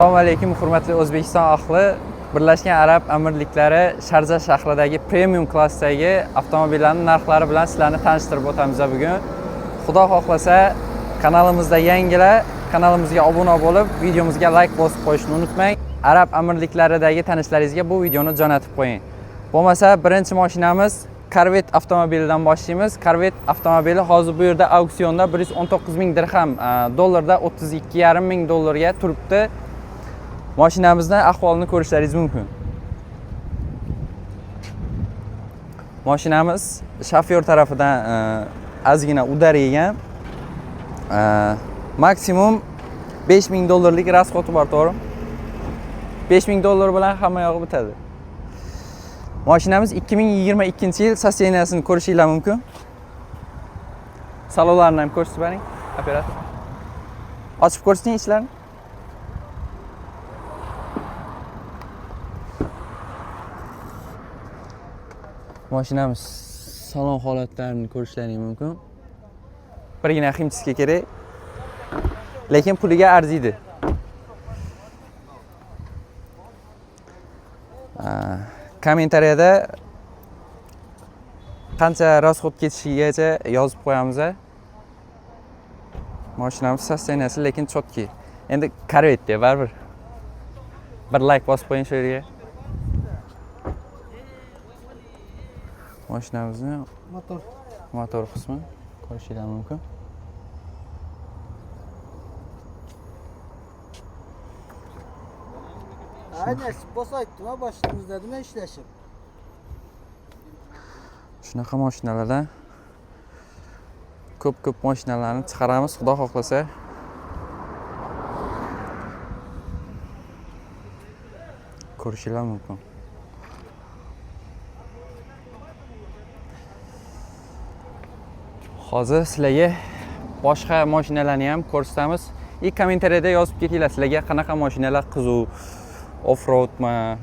Assalomu alaykum, hurmatli O'zbekiston ahli. Birlashgan Arab Amirliklari Sharja shahridagi premium klassdagi avtomobillarning narxlari bilan sizlarni tanishtirib o'tamiz bugun. Xudo xohlasa, kanalimizda yangilar, kanalimizga obuna bo'lib, videomizga like bosib qo'yishni unutmang. Arab Amirliklaridagi tanishlaringizga bu videoni jo'natib qo'ying. Bo'lmasa, birinchi mashinamiz Corvette avtomobilidan boshlaymiz. Corvette avtomobili hozir bu yerda auksionda 119 ming dirham, dollarda 32,5 ming dollarga turibdi. Mashinamizning ahvolini ko'rishlaringiz mumkin. Mashinamiz shofyor tarafidan ozgina udar yegan. Maksimum 5 ming dollarlik rasxoti bor, to'g'ri? 5 ming dollar bilan hamma yog'i bitadi. Mashinamiz 2022-yil sosteniyasini ko'rishingiz mumkin. Salonlarni ham ko'rsatib bering, operator. Ochib ko'rsating ichlarni. Mashinamiz salon holatlarini ko'rishlaringiz mumkin. Birgina ximchiska kerak, lekin puliga arziydi. Kommentariyada qancha rasxod ketishigacha yozib qo'yamiz. Mashinamiz sosteniyasi lekin chotki. Endi Corvette baribir. Bir like bosib qo'ying shu yerga. Mashinamizni motor qismi ko'rishingiz mumkin. Aynen, bosaytdim ha başımızda nima ishlashib. Shunaqa mashinalardan ko'p mashinalarni chiqaramiz, xudo xohlasa. Ko'rishingiz mumkin. Hozir sizlarga boshqa mashinalarni ham ko'rsatamiz. Kommentariyada yozib ketinglar, sizlarga qanaqa mashinalar qiziq, off-roadmi,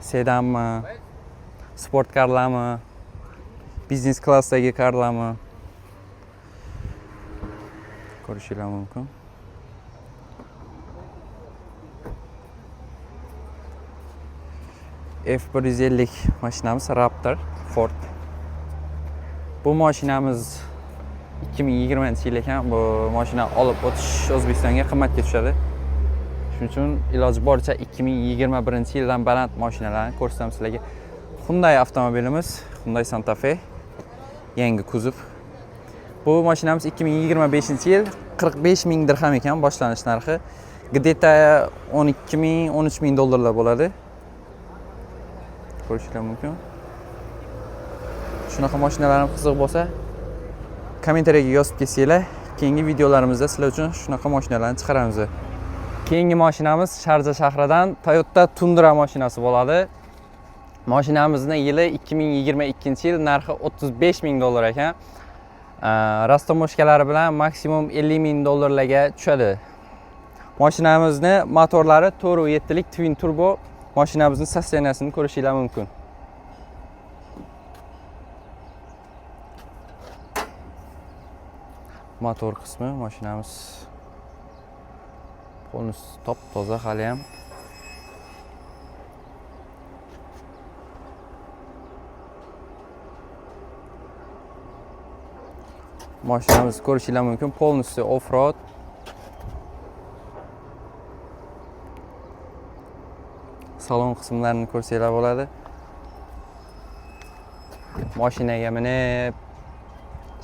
sedanmi, sport karlarmi, biznes klassdagi karlarmi ko'rishingiz mumkin. F150 mashinamiz Raptor Ford. Bu mashinamiz 2020-yil ekan. Bu mashina olib o'tish O'zbekistonga qimmatga tushadi. Shuning uchun iloji boricha 2021-yildan baland mashinalarni ko'rsatamiz sizlarga. Hyundai avtomobilimiz, Hyundai Santa Fe, yangi kuzov. Bu mashinamiz 2025-yil 45 ming dirham ekan boshlanish narxi. Где-то 12 ming, 13 ming dollarlar bo'ladi. Ko'rishingiz mumkin. Shunaqa mashinalarni qiziq bo'lsa, kommentariyaga yozib ketsanglar, keyingi videolarimizda sizlar uchun shunaqa mashinalarni chiqaramiz. Keyingi mashinamiz Sharja shahridan Toyota Tundra mashinasi bo'ladi. Mashinamizning yili 2022-yil, narxi 35 ming dollar ekan. Rastomoshkalari bilan maksimum 50 ming dollarlarga tushadi. Mashinamizning motorlari 4.7 lik twin turbo. Mashinamizning sosteniyasini ko'rishingiz mumkin. Motor qismi mashinamiz polностью top toza hali ham. Mashinamiz ko'rishingiz mumkin, polностью off-road. Salon qismlarini ko'rsanglar bo'ladi. Mashinaga minib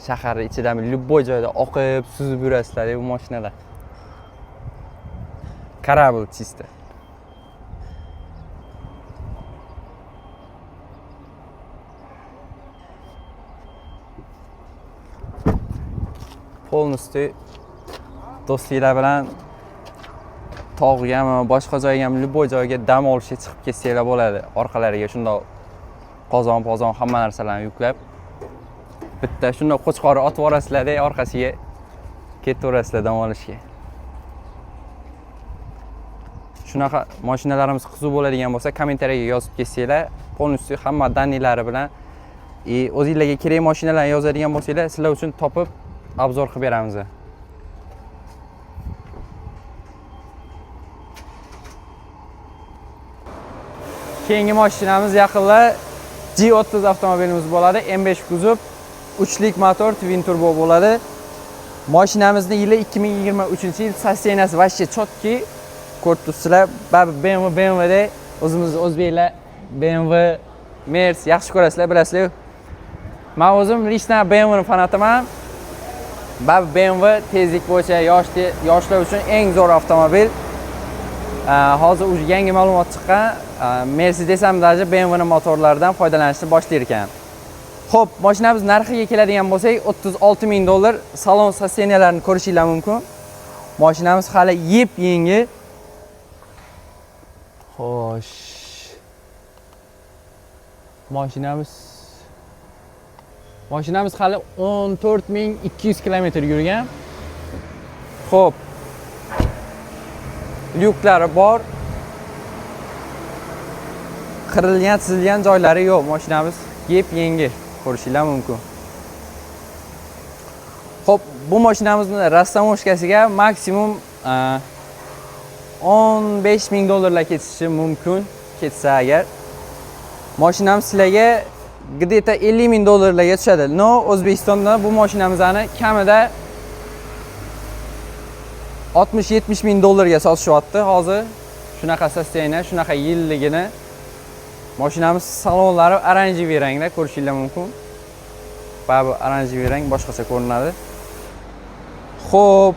shahar ichidagi любой joyda oqib, suzib yurasizlar bu mashinalar. Karabil чисто. Polностью do'stlar bilan tog'gami, boshqa joyga ham любой joyga dam olishga chiqib ketsanglar bo'ladi. Orqalariga shunday qozon hamma narsalarni yuklab bitta shunday qo'chqori otib yuborasizlar-da, orqasiga ketaverasizlar dam olishga. Shunaqa mashinalarimiz qiziq bo'ladigan bo'lsa, kommentariyaga yozib ketsanglar, polностью hamma danilari bilan o'zingizlarga kerak mashinalarni yozadigan bo'lsanglar, sizlar uchun topib obzor qilib beramiz. Keyingi mashinamiz yaqinda G30 avtomobilimiz bo'ladi. M5 kuzov, 3lik motor, twin turbo bo'ladi. Mashinamizning yili 2023-yil, sosteniyasi vashcha chotki. Ko'rib turibsizlar, BMW da o'zimiz o'zbeklar BMW, Merc yaxshi ko'rasizlar, bilasizlar. Men o'zim lично BMW ning fanatiman. BMW tezlik bo'yicha yoshlar uchun eng zo'r avtomobil. Hozir uch yangi ma'lumot chiqqan. Mercedes ham даже BMW ning motorlaridan foydalanishni boshlar ekan. Xo'p, mashinamiz narxiga keladigan bo'lsak, $36,000 salon sosteniyalarini ko'rishingiz mumkin. Mashinamiz hali yep-yangi. Xo'sh. Mashinamiz hali 14,200 kilometr yurgan. Xo'p. Lyuklari bor. Qirilgan, chizilgan joylari yo'q. Mashinamiz yep-yangi, ko'rishingiz mumkin. Xo'p, bu mashinamizni rastamoshkasiga maksimum $15,000 ketishi mumkin, ketsa agar. Mashinamiz sizlarga где-то $50,000 tushadi. No, O'zbekistonda bu mashinamizni kamida $60-70,000 sotishyapti hozir. Shunaqa sosteniyani, shunaqa yilligini. Mashinamiz salonlari oranjiy rangda ko'rishingiz mumkin. Bu oranjiy rang boshqacha ko'rinadi. Xo'p.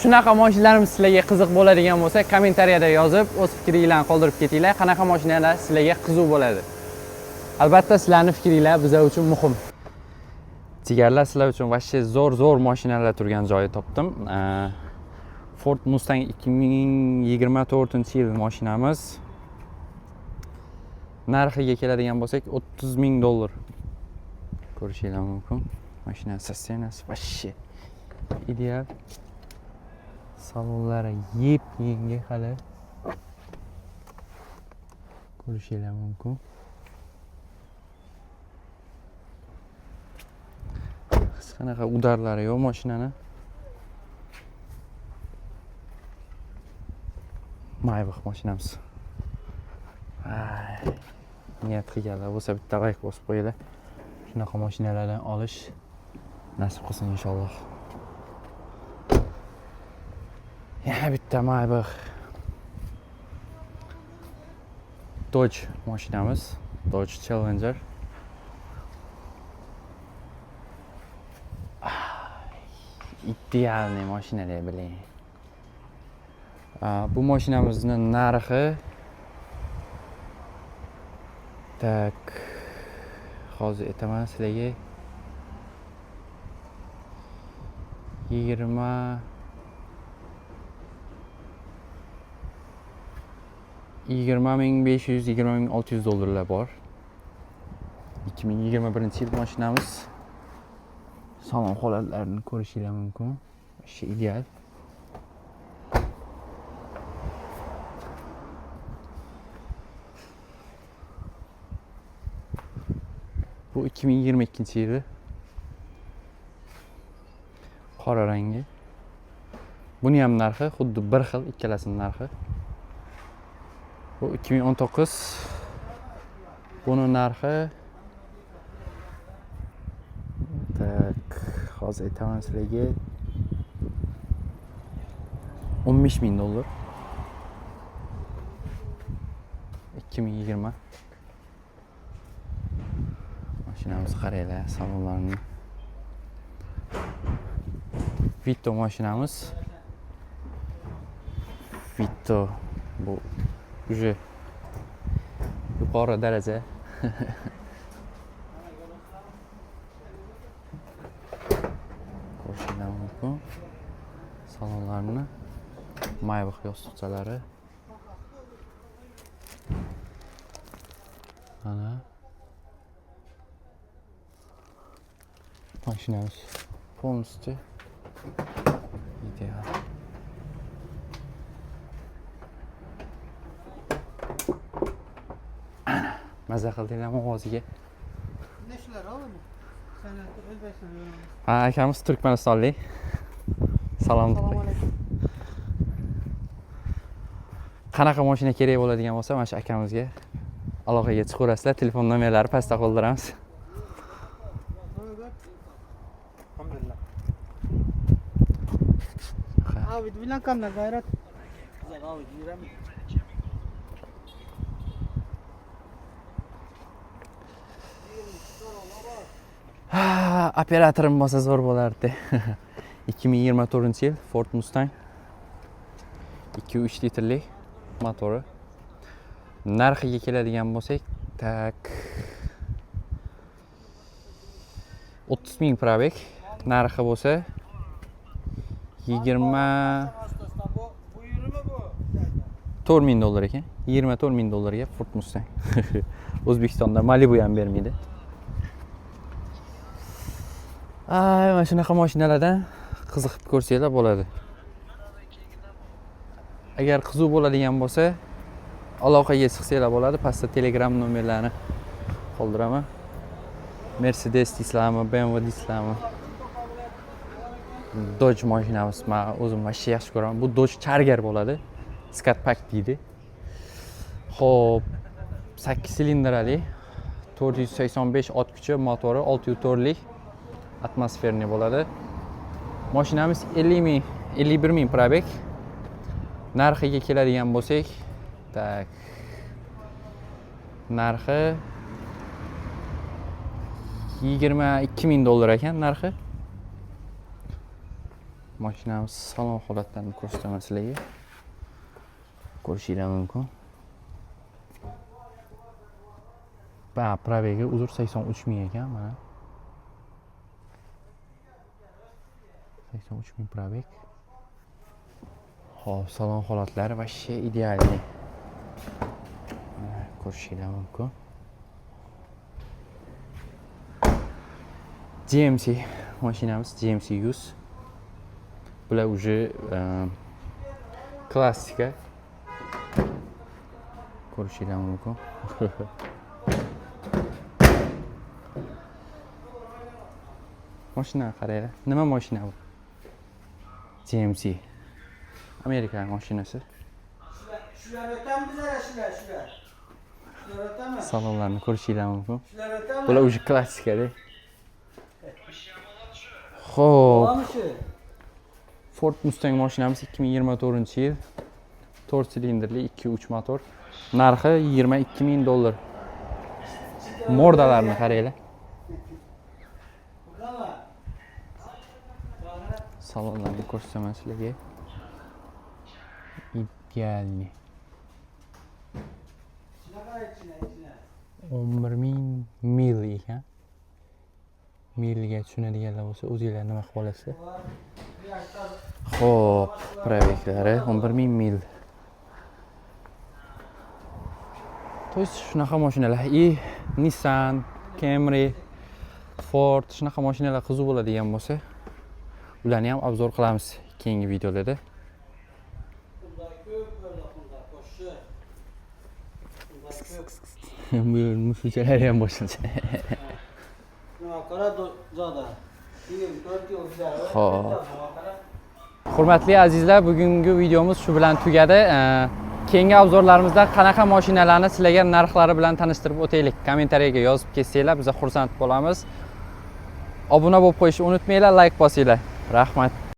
Shunaqa mashinalarimiz sizlarga qiziq bo'ladigan bo'lsa, kommentariyada yozib, o'z fikringizni qoldirib ketinglar. Qanaqa mashinalar sizlarga qiziq bo'ladi? Albatta, sizlarning fikringlar bizlar uchun muhim. Jigarlar, sizlar uchun vashcha zo'r mashinalar turgan joyi topdim. Ford Mustang 2024-yil mashinamiz. Narxiga keladigan bo'lsak, $30,000 ko'rishingiz mumkin. Mashina sosteniyasi vashcha ideal. Salonlari yep-yangi hali. Ko'rishingiz mumkin. Qanaqa udarlari yo'q mashinani. Maybach mashinamiz. Niyat qilganlar bo'lsa bitta like bosib qo'yinglar. Shunaqa mashinalardan olish nasib qilsin inshaalloh. Yana bitta Maybach Dodge mashinamiz, Dodge Challenger. Idealniy mashina deb biling. Bu mashinamizning narxi tak hozir aytaman sizlarga 20,500-20,600 bor. 2021-yil mashinamiz. Salon holatlarini ko'rishingiz mumkin. Shu ideal. Bu 2022-yili. Qora rangi. Buni ham narxi xuddi bir xil, ikkalasining narxi. Bu 2019. Buni narxi hozir aytaman sizlarga $15,000. 2020. Mashinamiz qaranglar, salonlarini. Vito mashinamiz. Vito bu уже yuqori daraja. Ko'rishingiz mumkin. Salonlarini, Maybach yostiqchalari. Ana mashinamiz полностью ideal. Maza qildinglarmi ovoziga? Nechlar oldimi? San'atni O'zbekiston. Akamiz Turkmanistonlik. Salom. Assalomu alaykum. qanaqa mashina kerak bo'ladigan bo'lsa, mana shu akamizga aloqaga chiqaverasizlar. Telefon nomerlari pastda qoldiramiz. Alhamdulillah. Avid bilan qanday g'ayrat? Avid yurami. Operatorim bo'lsa zo'r bo'lardi. 2024-yil Ford Mustang 2.3 litrli motori. Narxiga keladigan bo'lsak, tak 30 ming probeg. Narxi bo'lsa 24 ming dollar ekan. 24 ming dollarga Ford Mustang. O'zbekistonda Malibu ham bermaydi. Mana shunaqa mashinalardan qiziqib ko'rsanglar bo'ladi. Agar qiziq bo'ladigan bo'lsa, aloqaga chiqsanglar bo'ladi. Pastda Telegram nomerlarini qoldiraman. Mercedes deysizlarmi, BMW deysizlarmi? Dodge mashinamiz men o'zim vashsha yaxshi ko'raman. Bu Dodge Charger bo'ladi. Scat Pack deydi. Xo'p, 8 silindrli 485 ot kuchi motori, 6 lik atmosferniy bo'ladi. Mashinamiz 51 ming probeg. Narxiga keladigan bo'lsak, tak. Narxi 22 ming dollar ekan narxi. Mashinamiz salon holatlarini ko'rsataman sizlarga. Ko'rishinglar mumkin. Probegi uzr 83 ming ekan mana. 83 ming probeg. Xo'p, salon holatlari vashsha idealniy. Ko'rishinglar mumkin. GMC mashinamiz GMC 100. Bular уже klassika. Ko'rishinglar mumkin. Mashina qaranglar. Nima mashina bu? GMC. Amerika mashinasi. Shular o'tamiz shular. Shular o'tamiz. Salonlarni ko'rishinglar mumkin. Shular o'tamiz. Bular уже klassikada. Xo'p. Ford Mustang mashinamiz 2024-yil 4 silindrli 2.3 motor. Narxi 22 ming dollar. Mordalarni qaranglar. Salonlarni ko'rsataman sizlarga. Idealniy. 11 ming mil ekan. Milga tushunadiganlar bo'lsa, o'zingizlar nima qilib olasizlar? Xo'p, probeglari 11 ming mil. To есть shunaqa mashinalar, Nissan, Camry, Ford shunaqa mashinalar qiziq bo'ladigan bo'lsa, ularni ham obzor qilamiz keyingi videolarda. Bu mushukchalar ham boshlansa. Hurmatli azizlar, bugungi videomiz shu bilan tugadi. Keyingi obzorlarimizda qanaqa mashinalarni sizlarga narxlari bilan tanishtirib o'taylik. Kommentariyaga yozib ketsanglar, biz xursand bo'lamiz. Obuna bo'lib qo'yishni unutmanglar, like bosinglar. Rahmat.